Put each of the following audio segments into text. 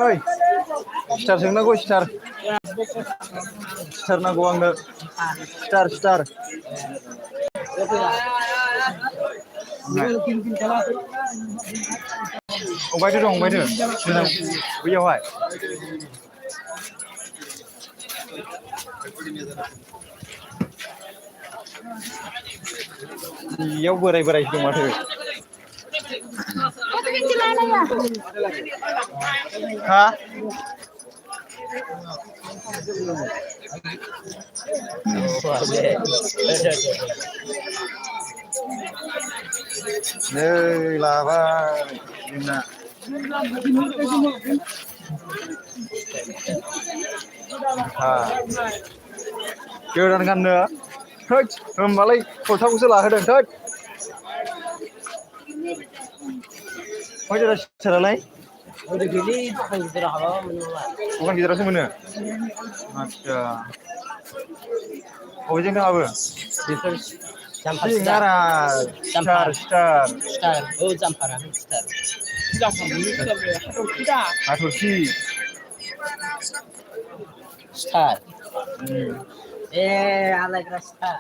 ओइ स्टार सोंनांगौ स्टार नांगौ आंनो स्टार अबायथो दं बैयावहाय बेयाव बोराय दं माथो हा नै लाबाय जोंना गोदान गाननो थोद होमबालाय सलथाखौसो लाहोदों थोद सिथारालाय दखान गिदिरावसो मोनो आदसा बबेजों थाङाबो स्टार हाथरखि स्टार आलायग्रा स्टार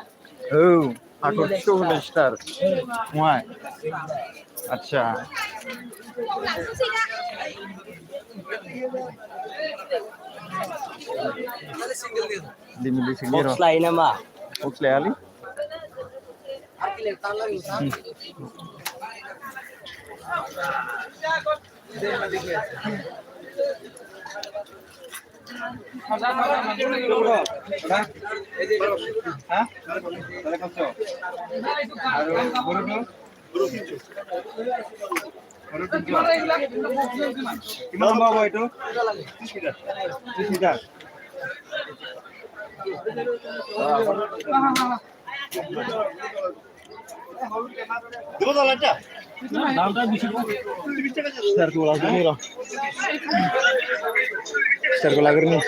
औ हाथरखिखौ होनदों स्टार नङा आदसा बक्स लायो नामा बक्स लायालै কিমান পাব এইটো 30 মিটাৰ দিব জালাটা দামটা বেশি স্টারকো লাগনি র স্টারকো লাগনি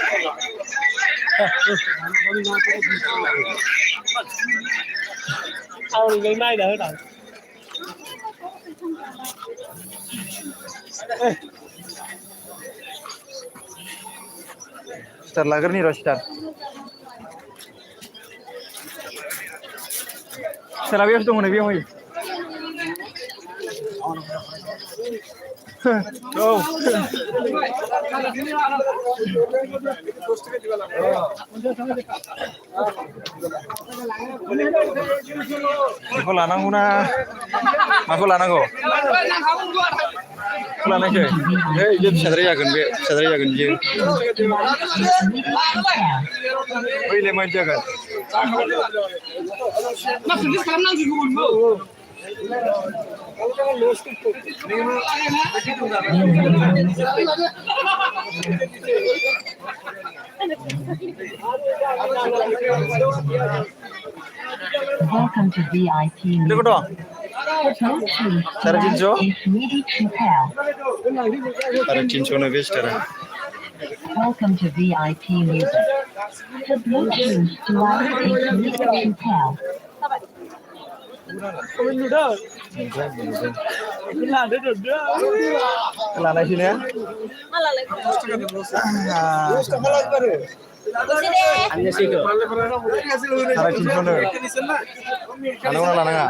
เอาเลยไม่ได้เหรอस्टार लागरनि र स्टार स्टारा बेयावसो दङ नै बेयाव होयो औ बेखौ लानांगौना माखौ लानांगौ लानायसै बे फिसाद्राय जागोन बियो बैलाय मायदि जागोन Welcome to VIP. देखो तो साढ़े 300 ने वेस्ट करा Welcome to VIP music. The Bluetooth device is connected to PAL. लानाय sini ya Hanya situ. साढ़े 300 ने लानांगौ ना लानाङा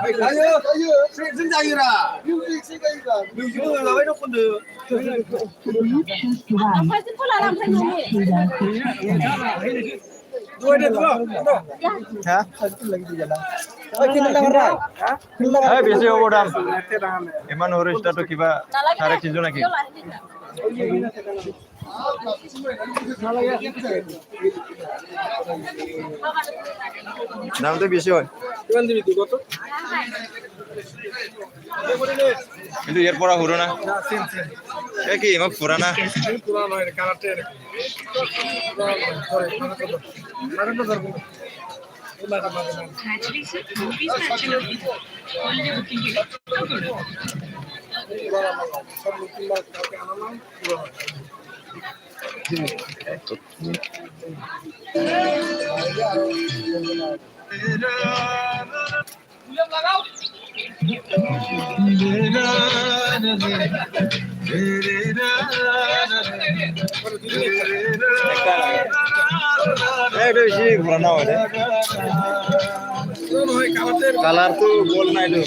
বেশি হবো দাম ইমান হরে স্টার্ট কিবা 350 নাকি দাম তো বেশি হয় কিন্তু এর পড়া হলো না কি এমা পুরানা এটা বেশি ঘোরানো হয় কালার তো গোল নাই তো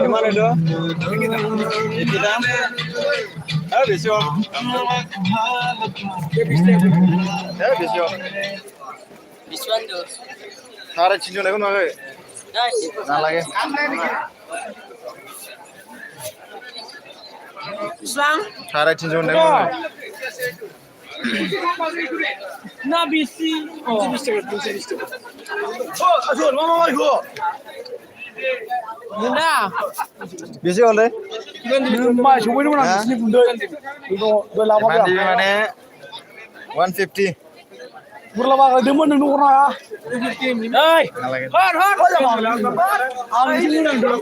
Gimana itu? Kita habis yo. Habis yo. This one too. Sare cinjo lagi mana? Nice. Nah lagi. Islam? Sare cinjo lagi mana? Na bisi. Oh. Oh, asal mama itu. Bunda. Bisi oleh. Mai semua ni mana sini bunda. Dua lama Mandi dah. mana? 150. Berapa kali demo nunggu orang ya? Hey. Nah lagi. Hot, hot. Kau jangan malam. Angin ni nang dulu.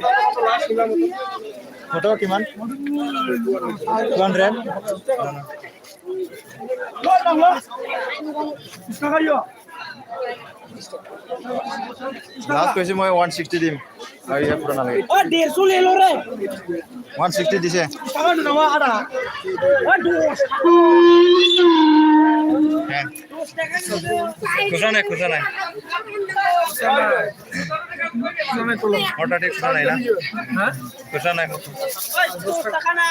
Foto kiman? 200. Kau nang lah. Sekarang yo. Last question মই 160 দিম আর ইয়া পুরো না লাগে Oh, 150 ले लो रे. 160 দিছে Sekarang tu nama ada. Aduh. হ্যাঁ খুশা নাই ওটা ঠিক খুশা নাই না হ্যাঁ খুশা নাই টাকা না?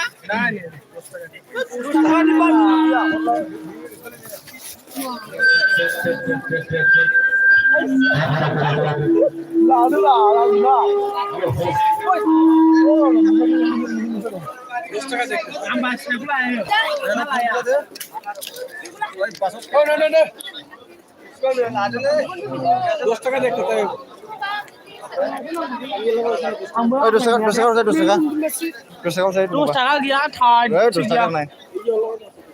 Lalu lah, lalu lah. Oh, no, no, no. Dos টাকা দেখতে তাই ওই 2 টাকা 2 টাকা 2 টাকা 2 টাকা সাইড 2 টাকা gila thai. এই 2 টাকা নাই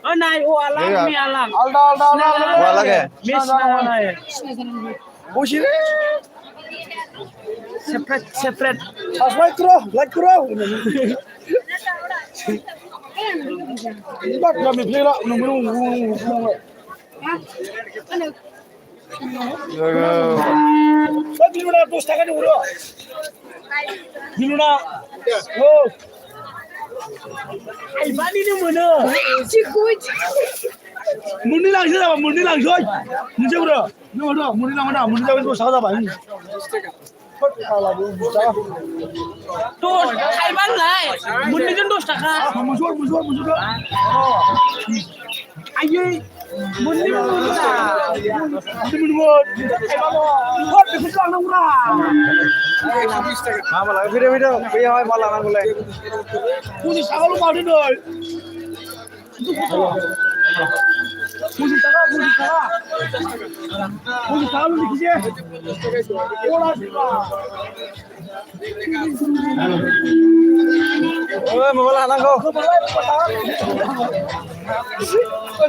Oh, naik oh alam, mi alam. alda alda alda ওয়া লাগে Miss na. বসি Separate, separate. like kro bak kami phela Kau bilu na 2 টাকা ni uro. Bilu na. Oh. Ai bani ni mana? Muni lang sila, muni lang soy. Nije uro. No uro, muni lang mana? Muni lang 2 টাকা ba? Tuh, Thai ban lai. Muni kan 2 টাকা. Musuh. Oh. Ayo. Muni muni. Hot di sebelah nang ura. হ্যাঁ মালা ফিরে ফিরে কই হয় মালা না বলে Puji sakal lu madu doi. Puji sakal lu dikije. Ola sila. ওই মালা না গো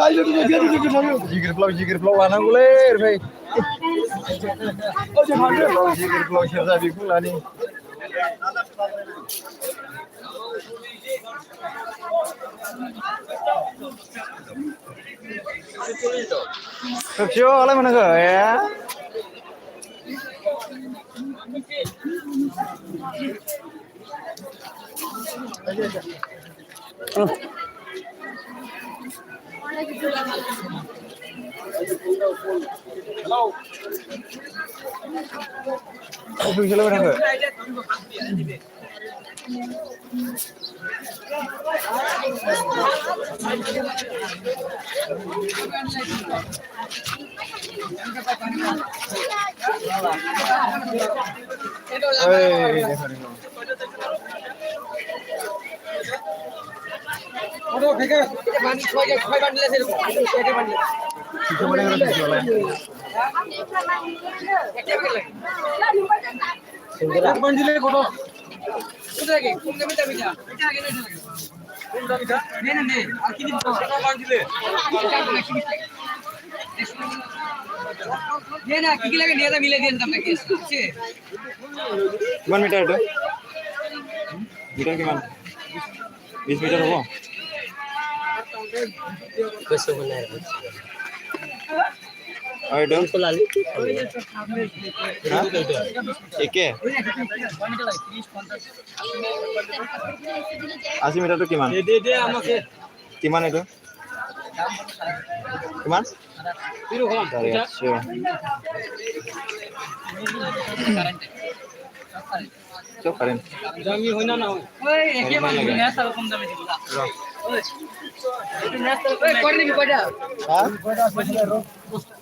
Ayo dia জিগির ফ্লো আনা বলে ভাই Oh jangan dia. জিগির flow শেরদা Bikul আনি Kecil oleh mana ke ya? Kecil mana ke? কিমান মিটাৰ এইটো মিটাৰ কিমান 20 মিটাৰ হ'ব আৰু এইটো হা? একে 80 মিটাৰটো কিমান কিমান এইটো কিমান আচ্ছা চব কাৰেণ্ট দামি হয় না না ওই একে মানে ন্যাশনাল কম দামে দিলা ওই এটা ন্যাশনাল ওই করে দিবি কয়টা হ্যাঁ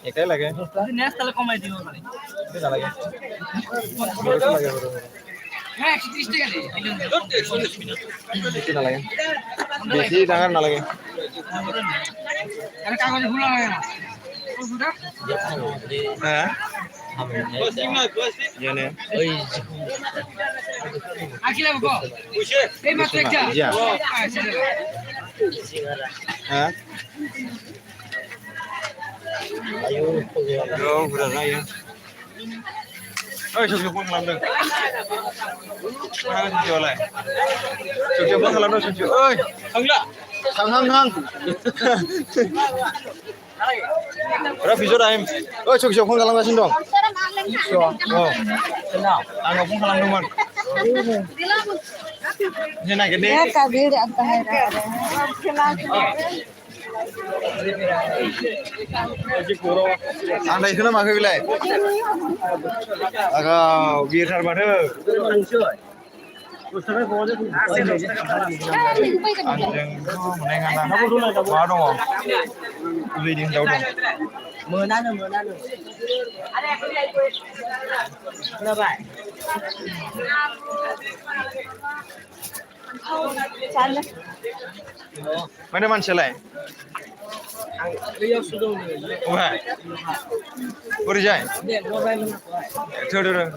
একাই লাগে ন্যাশনাল কমাই দিও মানে এটা লাগে হ্যাঁ 130 টাকা দে বেছি নালাগে বেছি ডাঙৰ নালাগে আরে কাগজে ভুল লাগে না হ্যাঁ জানে ওই আকিলা গো বুঝে এই মাত্র একটা হ্যাঁ ayo yo udah ayo oi sukses pun ngelamdeng mana sih oleh sukses pun ngelamdeng sukses oi সংলা hang Berapa video dah em? Oh, sukses pun ngelamdeng dong. Oh, kenal angga pun ngelamdeng man. Ini nak gede. Anda itu nama apa bilai? Agak biar terbatas. Anjing, menengan lah. Mana dong? Beli di jauh dong. Mana? Berapa? Mana manusia lain? Beliau sudah Wah, boleh jalan? dia mobile mana? Tuh.